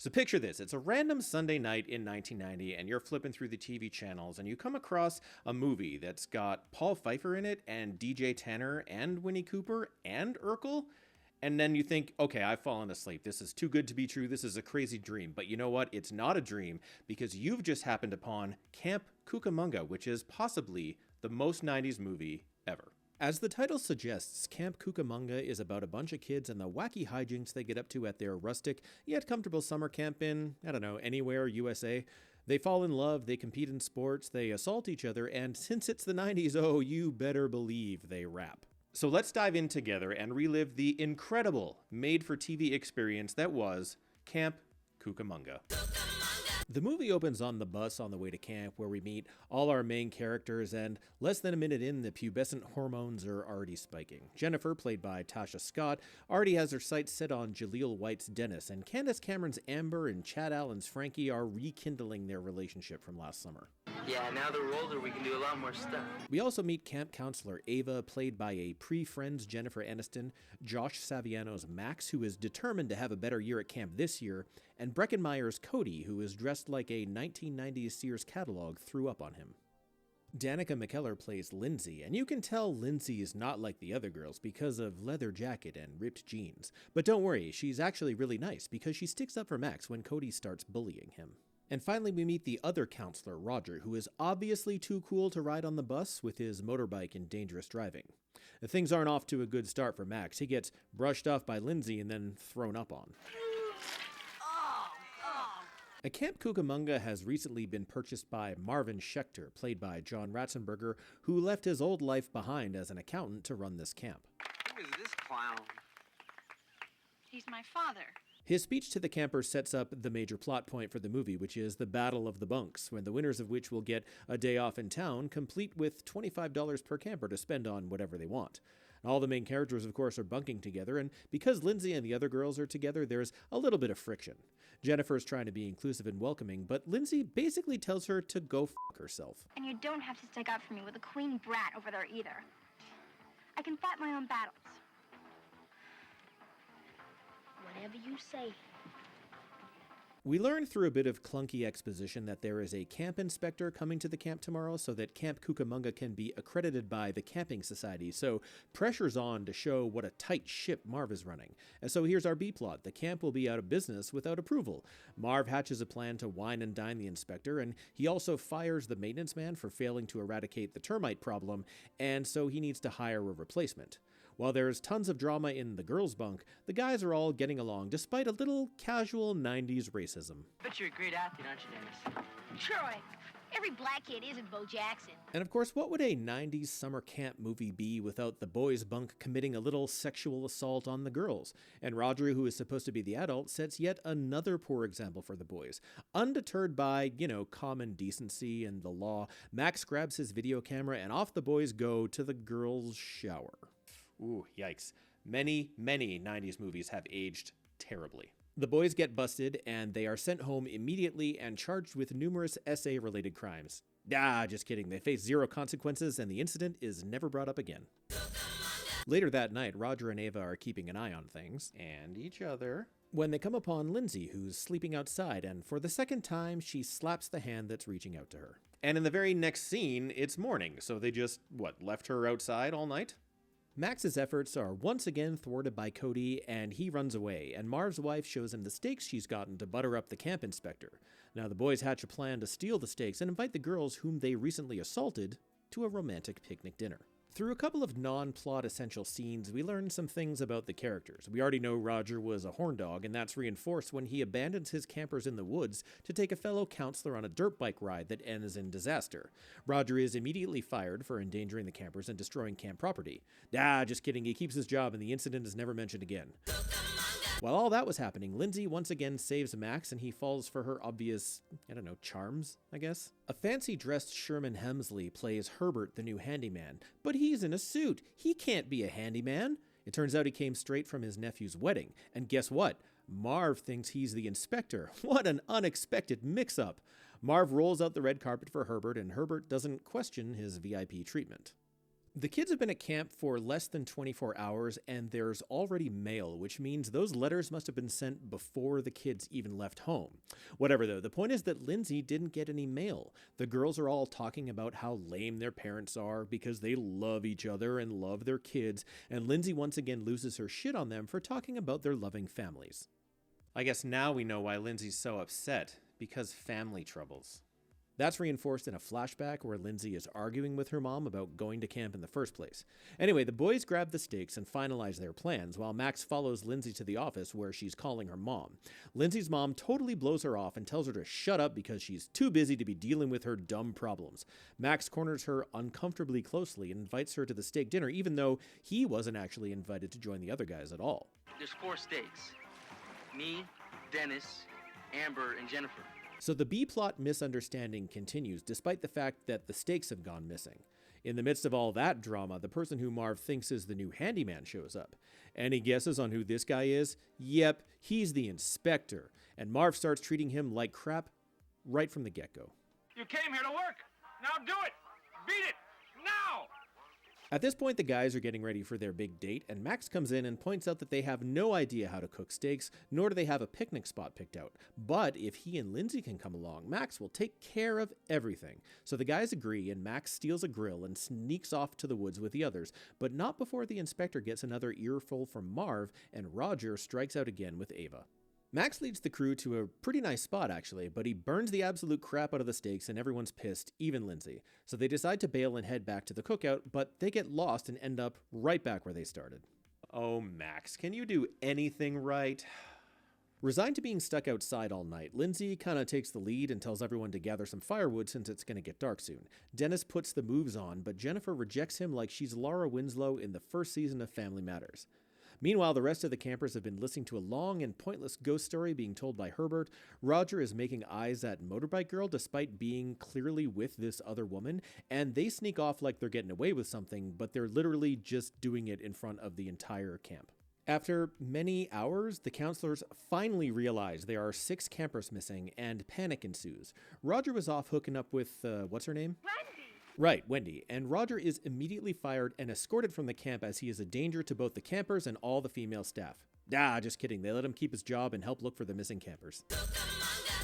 So picture this, it's a random Sunday night in 1990 and you're flipping through the TV channels and you come across a movie that's got Paul Pfeiffer in it and DJ Tanner and Winnie Cooper and Urkel. And then you think, okay, I've fallen asleep. This is too good to be true. This is a crazy dream. But you know what? It's not a dream because you've just happened upon Camp Cucamonga, which is possibly the most 90s movie ever. As the title suggests, Camp Cucamonga is about a bunch of kids and the wacky hijinks they get up to at their rustic yet comfortable summer camp in, I don't know, anywhere, USA. They fall in love, they compete in sports, they assault each other, and since it's the 90s, oh, you better believe they rap. So let's dive in together and relive the incredible made-for-TV experience that was Camp Cucamonga. The movie opens on the bus on the way to camp where we meet all our main characters, and less than a minute in, the pubescent hormones are already spiking. Jennifer, played by Tasha Scott, already has her sights set on Jaleel White's Dennis, and Candace Cameron's Amber and Chad Allen's Frankie are rekindling their relationship from last summer. Yeah, now that we're older, we can do a lot more stuff. We also meet camp counselor Ava, played by a pre-Friends Jennifer Aniston, Josh Saviano's Max, who is determined to have a better year at camp this year, and Breckenmeyer's Cody, who is dressed like a 1990s Sears catalog threw up on him. Danica McKellar plays Lindsay, and you can tell Lindsay is not like the other girls because of leather jacket and ripped jeans. But don't worry, she's actually really nice because she sticks up for Max when Cody starts bullying him. And finally, we meet the other counselor, Roger, who is obviously too cool to ride on the bus with his motorbike and dangerous driving. Things aren't off to a good start for Max. He gets brushed off by Lindsay and then thrown up on. A Camp Cucamonga has recently been purchased by Marvin Schechter, played by John Ratzenburger, who left his old life behind as an accountant to run this camp. Who is this clown? He's my father. His speech to the campers sets up the major plot point for the movie, which is the Battle of the Bunks, when the winners of which will get a day off in town, complete with $25 per camper to spend on whatever they want. All the main characters, of course, are bunking together, and because Lindsay and the other girls are together, there's a little bit of friction. Jennifer's trying to be inclusive and welcoming, but Lindsay basically tells her to go f*** herself. And you don't have to stick up for me with a queen brat over there either. I can fight my own battles. Whatever you say. We learn through a bit of clunky exposition that there is a camp inspector coming to the camp tomorrow so that Camp Cucamonga can be accredited by the Camping Society, so pressure's on to show what a tight ship Marv is running. And so here's our B-plot. The camp will be out of business without approval. Marv hatches a plan to wine and dine the inspector, and he also fires the maintenance man for failing to eradicate the termite problem, and so he needs to hire a replacement. While there's tons of drama in the girls' bunk, the guys are all getting along despite a little casual 90s racism. Bet you're a great athlete, aren't you, Dennis? Troy, every black kid isn't Bo Jackson. And of course, what would a 90s summer camp movie be without the boys' bunk committing a little sexual assault on the girls? And Roger, who is supposed to be the adult, sets yet another poor example for the boys. Undeterred by, common decency and the law, Max grabs his video camera and off the boys go to the girls' shower. Ooh, yikes. Many, many 90s movies have aged terribly. The boys get busted, and they are sent home immediately and charged with numerous SA-related crimes. Just kidding. They face zero consequences, and the incident is never brought up again. Later that night, Roger and Ava are keeping an eye on things, and each other, when they come upon Lindsay, who's sleeping outside, and for the second time, she slaps the hand that's reaching out to her. And in the very next scene, it's morning, so they just, left her outside all night? Max's efforts are once again thwarted by Cody, and he runs away, and Marv's wife shows him the steaks she's gotten to butter up the camp inspector. Now the boys hatch a plan to steal the steaks and invite the girls whom they recently assaulted to a romantic picnic dinner. Through a couple of non-plot essential scenes, we learn some things about the characters. We already know Roger was a horn dog, and that's reinforced when he abandons his campers in the woods to take a fellow counselor on a dirt bike ride that ends in disaster. Roger is immediately fired for endangering the campers and destroying camp property. Just kidding, he keeps his job and the incident is never mentioned again. While all that was happening, Lindsay once again saves Max and he falls for her obvious, charms, I guess. A fancy-dressed Sherman Helmsley plays Herbert, the new handyman, but he's in a suit. He can't be a handyman. It turns out he came straight from his nephew's wedding. And guess what? Marv thinks he's the inspector. What an unexpected mix-up. Marv rolls out the red carpet for Herbert, and Herbert doesn't question his VIP treatment. The kids have been at camp for less than 24 hours, and there's already mail, which means those letters must have been sent before the kids even left home. Whatever though, the point is that Lindsay didn't get any mail. The girls are all talking about how lame their parents are because they love each other and love their kids, and Lindsay once again loses her shit on them for talking about their loving families. I guess now we know why Lindsay's so upset, because family troubles. That's reinforced in a flashback where Lindsay is arguing with her mom about going to camp in the first place. Anyway, the boys grab the stakes and finalize their plans, while Max follows Lindsay to the office where she's calling her mom. Lindsay's mom totally blows her off and tells her to shut up because she's too busy to be dealing with her dumb problems. Max corners her uncomfortably closely and invites her to the steak dinner, even though he wasn't actually invited to join the other guys at all. There's 4 steaks. Me, Dennis, Amber, and Jennifer. So the B-plot misunderstanding continues, despite the fact that the stakes have gone missing. In the midst of all that drama, the person who Marv thinks is the new handyman shows up. Any guesses on who this guy is? Yep, he's the inspector, and Marv starts treating him like crap right from the get-go. You came here to work. Now do it. Beat it. Now. At this point, the guys are getting ready for their big date, and Max comes in and points out that they have no idea how to cook steaks, nor do they have a picnic spot picked out. But if he and Lindsay can come along, Max will take care of everything. So the guys agree, and Max steals a grill and sneaks off to the woods with the others, but not before the inspector gets another earful from Marv, and Roger strikes out again with Ava. Max leads the crew to a pretty nice spot, actually, but he burns the absolute crap out of the steaks and everyone's pissed, even Lindsay. So they decide to bail and head back to the cookout, but they get lost and end up right back where they started. Oh, Max, can you do anything right? Resigned to being stuck outside all night, Lindsay kind of takes the lead and tells everyone to gather some firewood since it's going to get dark soon. Dennis puts the moves on, but Jennifer rejects him like she's Laura Winslow in the first season of Family Matters. Meanwhile, the rest of the campers have been listening to a long and pointless ghost story being told by Herbert. Roger is making eyes at Motorbike Girl despite being clearly with this other woman, and they sneak off like they're getting away with something, but they're literally just doing it in front of the entire camp. After many hours, the counselors finally realize there are 6 campers missing, and panic ensues. Roger was off hooking up with, what's her name? Right, Wendy, and Roger is immediately fired and escorted from the camp as he is a danger to both the campers and all the female staff. Just kidding, they let him keep his job and help look for the missing campers.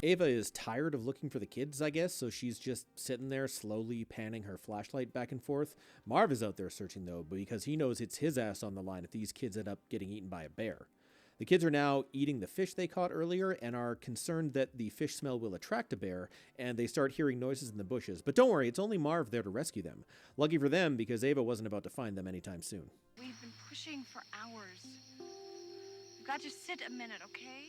Ava is tired of looking for the kids, I guess, so she's just sitting there slowly panning her flashlight back and forth. Marv is out there searching though, because he knows it's his ass on the line if these kids end up getting eaten by a bear. The kids are now eating the fish they caught earlier and are concerned that the fish smell will attract a bear, and they start hearing noises in the bushes. But don't worry, it's only Marv there to rescue them. Lucky for them, because Ava wasn't about to find them anytime soon. We've been pushing for hours. You got to sit a minute, okay?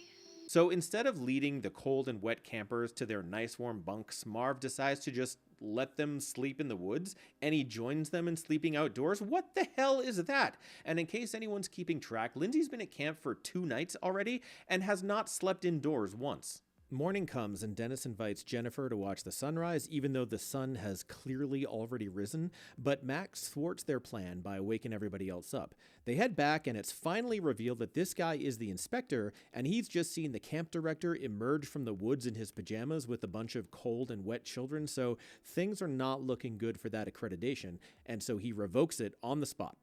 So instead of leading the cold and wet campers to their nice warm bunks, Marv decides to just let them sleep in the woods, and he joins them in sleeping outdoors. What the hell is that? And in case anyone's keeping track, Lindsay's been at camp for 2 nights already and has not slept indoors once. Morning comes and Dennis invites Jennifer to watch the sunrise, even though the sun has clearly already risen, but Max thwarts their plan by waking everybody else up. They head back and it's finally revealed that this guy is the inspector, and he's just seen the camp director emerge from the woods in his pajamas with a bunch of cold and wet children, so things are not looking good for that accreditation, and so he revokes it on the spot.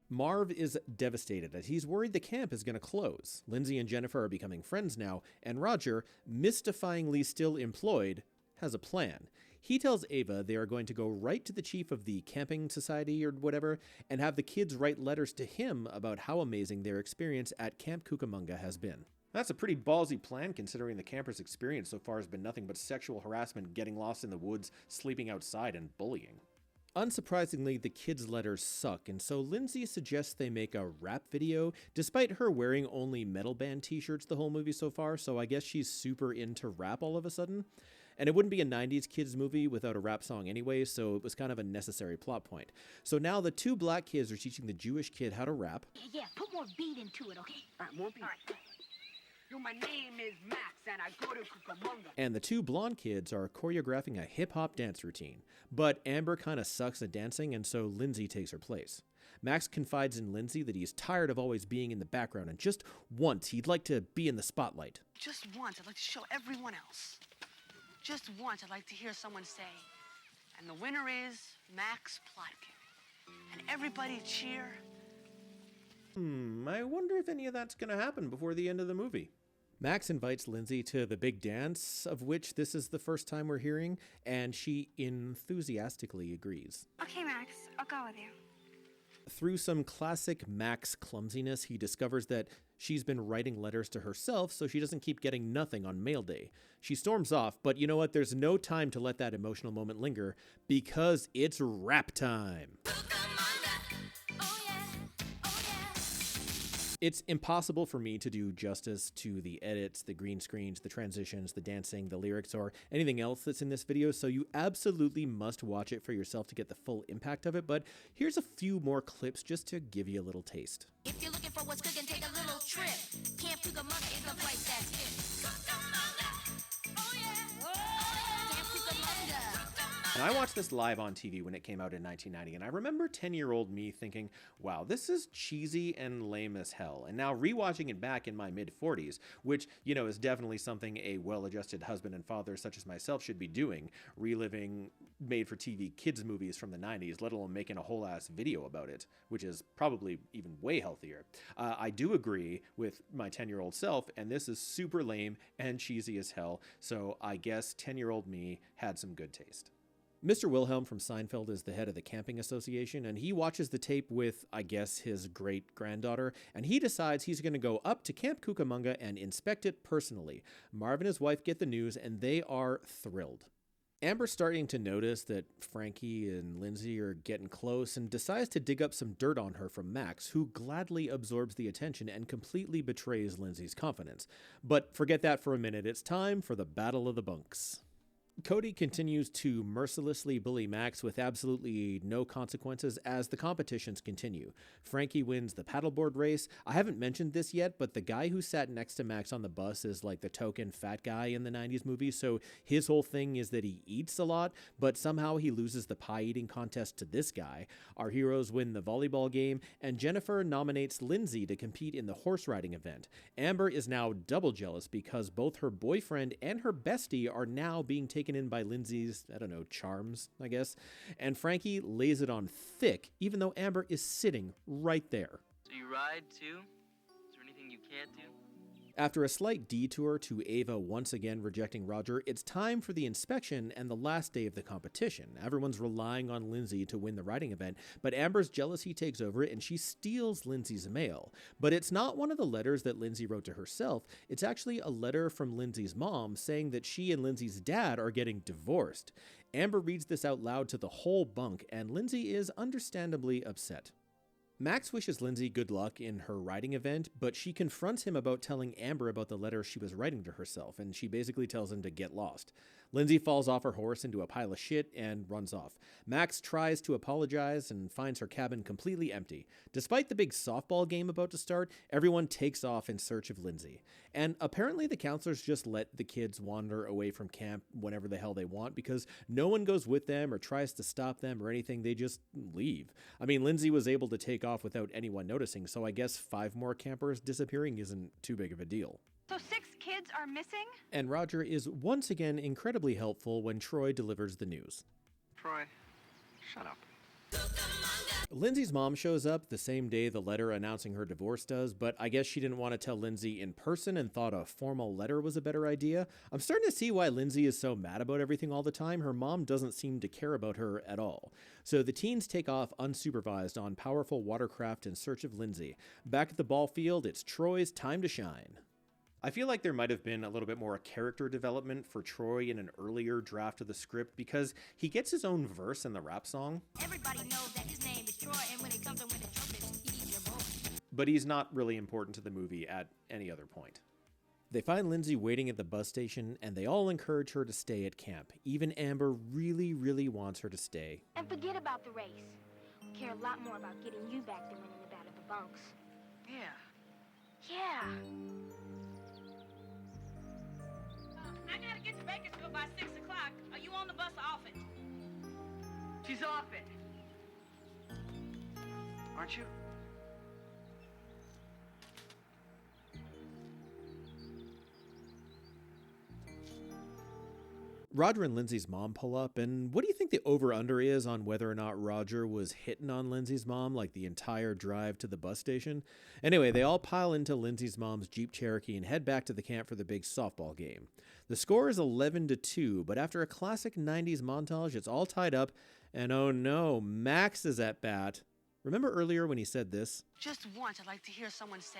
Marv is devastated as he's worried the camp is going to close. Lindsay and Jennifer are becoming friends now, and Roger, mystifyingly still employed, has a plan. He tells Ava they are going to go right to the chief of the camping society or whatever and have the kids write letters to him about how amazing their experience at Camp Cucamonga has been. That's a pretty ballsy plan considering the campers' experience so far has been nothing but sexual harassment, getting lost in the woods, sleeping outside, and bullying. Unsurprisingly, the kids' letters suck, and so Lindsay suggests they make a rap video, despite her wearing only metal band t-shirts the whole movie so far, so I guess she's super into rap all of a sudden. And it wouldn't be a 90s kids movie without a rap song anyway, so it was kind of a necessary plot point. So now the 2 black kids are teaching the Jewish kid how to rap. Yeah, put more beat into it, okay? All right, more beat. All right. Yo, my name is Max, and I go to Cucamonga. And the 2 blonde kids are choreographing a hip-hop dance routine. But Amber kind of sucks at dancing, and so Lindsay takes her place. Max confides in Lindsay that he's tired of always being in the background, and just once he'd like to be in the spotlight. Just once, I'd like to show everyone else. Just once, I'd like to hear someone say, and the winner is Max Plotkin. and everybody cheer. I wonder if any of that's going to happen before the end of the movie. Max invites Lindsay to the big dance, of which this is the first time we're hearing, and she enthusiastically agrees. Okay, Max, I'll go with you. Through some classic Max clumsiness, he discovers that she's been writing letters to herself so she doesn't keep getting nothing on mail day. She storms off, but you know what? There's no time to let that emotional moment linger because it's rap time. It's impossible for me to do justice to the edits, the green screens, the transitions, the dancing, the lyrics, or anything else that's in this video, so you absolutely must watch it for yourself to get the full impact of it, but here's a few more clips just to give you a little taste. If you're looking for what's cooking, take a little trip. Camp Cucamonga is the place that's it. Cucamonga! Oh yeah! Whoa! Camp Cucamonga! And I watched this live on TV when it came out in 1990, and I remember 10-year-old me thinking, wow, this is cheesy and lame as hell. And now rewatching it back in my mid-40s, which, you know, is definitely something a well-adjusted husband and father such as myself should be doing, reliving made-for-TV kids movies from the 90s, let alone making a whole-ass video about it, which is probably even way healthier. I do agree with my 10-year-old self, and this is super lame and cheesy as hell, so I guess 10-year-old me had some good taste. Mr. Wilhelm from Seinfeld is the head of the camping association, and he watches the tape with, I guess, his great-granddaughter, and he decides he's going to go up to Camp Cucamonga and inspect it personally. Marv and his wife get the news, and they are thrilled. Amber's starting to notice that Frankie and Lindsay are getting close and decides to dig up some dirt on her from Max, who gladly absorbs the attention and completely betrays Lindsay's confidence. But forget that for a minute, it's time for the Battle of the Bunks. Cody continues to mercilessly bully Max with absolutely no consequences as the competitions continue. Frankie wins the paddleboard race. I haven't mentioned this yet, but the guy who sat next to Max on the bus is like the token fat guy in the 90s movies, so his whole thing is that he eats a lot, but somehow he loses the pie eating contest to this guy. Our heroes win the volleyball game, and Jennifer nominates Lindsay to compete in the horse riding event. Amber is now double jealous because both her boyfriend and her bestie are now being taken in by Lindsay's, I don't know, charms, I guess. And Frankie lays it on thick, even though Amber is sitting right there. So you ride too? Is there anything you can't do? After a slight detour to Ava once again rejecting Roger, it's time for the inspection and the last day of the competition. Everyone's relying on Lindsay to win the riding event, but Amber's jealousy takes over and she steals Lindsay's mail. But it's not one of the letters that Lindsay wrote to herself. It's actually a letter from Lindsay's mom saying that she and Lindsay's dad are getting divorced. Amber reads this out loud to the whole bunk, and Lindsay is understandably upset. Max wishes Lindsay good luck in her writing event, but she confronts him about telling Amber about the letter she was writing to herself, and she basically tells him to get lost. Lindsay falls off her horse into a pile of shit and runs off. Max tries to apologize and finds her cabin completely empty. Despite the big softball game about to start, everyone takes off in search of Lindsay. And apparently the counselors just let the kids wander away from camp whenever the hell they want because no one goes with them or tries to stop them or anything. They just leave. I mean, Lindsay was able to take off without anyone noticing, so I guess 5 more campers disappearing isn't too big of a deal. So 6 kids are missing? And Roger is once again incredibly helpful when Troy delivers the news. Troy, shut up. Lindsay's mom shows up the same day the letter announcing her divorce does, but I guess she didn't want to tell Lindsay in person and thought a formal letter was a better idea. I'm starting to see why Lindsay is so mad about everything all the time. Her mom doesn't seem to care about her at all. So the teens take off unsupervised on powerful watercraft in search of Lindsay. Back at the ball field, it's Troy's time to shine. I feel like there might have been a little bit more character development for Troy in an earlier draft of the script because he gets his own verse in the rap song. Everybody knows that his name is Troy, and when it comes to winning trophies, he's your boy. But he's not really important to the movie at any other point. They find Lindsay waiting at the bus station, and they all encourage her to stay at camp. Even Amber really, really wants her to stay. And forget about the race. We care a lot more about getting you back than winning the Battle of the Bunks. Yeah. Yeah. I gotta get to Bakersfield by 6 o'clock. Are you on the bus off it? She's off it. Aren't you? Roger and Lindsay's mom pull up, and what do you think the over-under is on whether or not Roger was hitting on Lindsay's mom like the entire drive to the bus station? Anyway, they all pile into Lindsay's mom's Jeep Cherokee and head back to the camp for the big softball game. The score is 11-2, but after a classic 90s montage, it's all tied up, and oh no, Max is at bat. Remember earlier when he said this? Just once I'd like to hear someone say,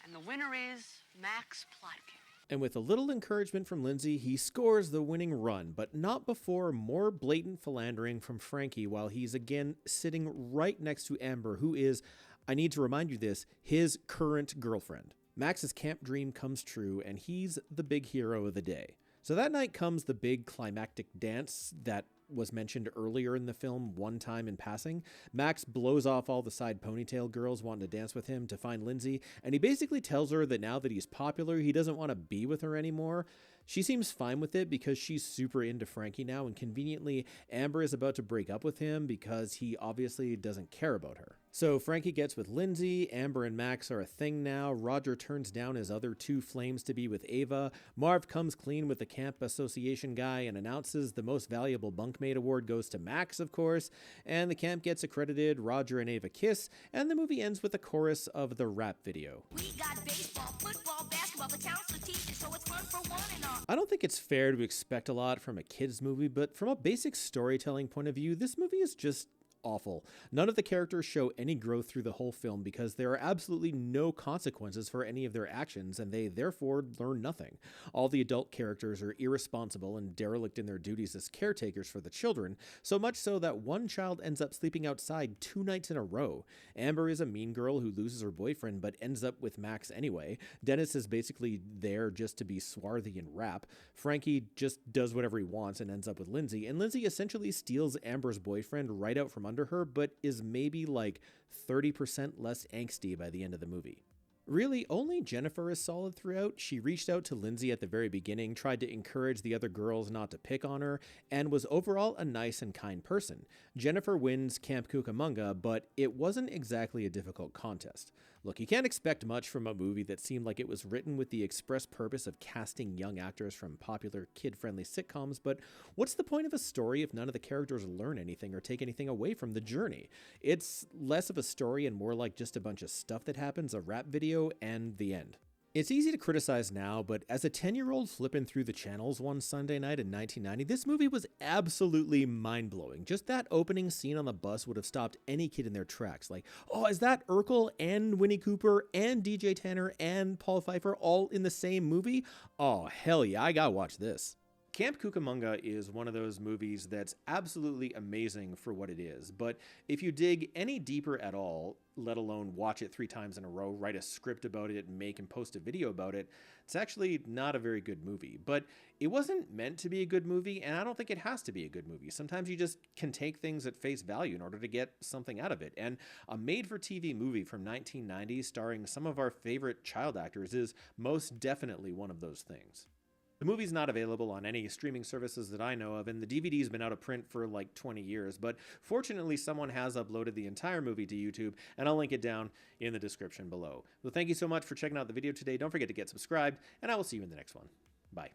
and the winner is Max Plotkin. And with a little encouragement from Lindsay, he scores the winning run, but not before more blatant philandering from Frankie while he's again sitting right next to Amber, who is, I need to remind you this, his current girlfriend. Max's camp dream comes true, and he's the big hero of the day. So that night comes the big climactic dance that was mentioned earlier in the film one time in passing. Max blows off all the side ponytail girls wanting to dance with him to find Lindsay, and he basically tells her that now that he's popular, he doesn't want to be with her anymore. She seems fine with it because she's super into Frankie now, and conveniently, Amber is about to break up with him because he obviously doesn't care about her. So Frankie gets with Lindsay, Amber and Max are a thing now, Roger turns down his other two flames to be with Ava, Marv comes clean with the camp association guy and announces the most valuable bunkmate award goes to Max, of course, and the camp gets accredited, Roger and Ava kiss, and the movie ends with a chorus of the rap video. We got baseball, football, basketball, the counselor teaches, so it's fun for one and all. I don't think it's fair to expect a lot from a kids movie, but from a basic storytelling point of view, this movie is just awful. None of the characters show any growth through the whole film because there are absolutely no consequences for any of their actions, and they therefore learn nothing. All the adult characters are irresponsible and derelict in their duties as caretakers for the children, so much so that one child ends up sleeping outside 2 nights in a row. Amber is a mean girl who loses her boyfriend but ends up with Max anyway. Dennis is basically there just to be swarthy and rap. Frankie just does whatever he wants and ends up with Lindsay, and Lindsay essentially steals Amber's boyfriend right out from under her, but is maybe like 30% less angsty by the end of the movie. Really, only Jennifer is solid throughout. She reached out to Lindsay at the very beginning, tried to encourage the other girls not to pick on her, and was overall a nice and kind person. Jennifer wins Camp Cucamonga, but it wasn't exactly a difficult contest. Look, you can't expect much from a movie that seemed like it was written with the express purpose of casting young actors from popular kid-friendly sitcoms, but what's the point of a story if none of the characters learn anything or take anything away from the journey? It's less of a story and more like just a bunch of stuff that happens, a rap video, and the end. It's easy to criticize now, but as a 10-year-old flipping through the channels one Sunday night in 1990, this movie was absolutely mind-blowing. Just that opening scene on the bus would have stopped any kid in their tracks. Like, oh, is that Urkel and Winnie Cooper and DJ Tanner and Paul Pfeiffer all in the same movie? Oh, hell yeah, I gotta watch this. Camp Cucamonga is one of those movies that's absolutely amazing for what it is, but if you dig any deeper at all, let alone watch it 3 times in a row, write a script about it, make and post a video about it, it's actually not a very good movie. But it wasn't meant to be a good movie, and I don't think it has to be a good movie. Sometimes you just can take things at face value in order to get something out of it, and a made-for-TV movie from 1990 starring some of our favorite child actors is most definitely one of those things. The movie's not available on any streaming services that I know of, and the DVD's been out of print for like 20 years, but fortunately someone has uploaded the entire movie to YouTube, and I'll link it down in the description below. Well, thank you so much for checking out the video today. Don't forget to get subscribed, and I will see you in the next one. Bye.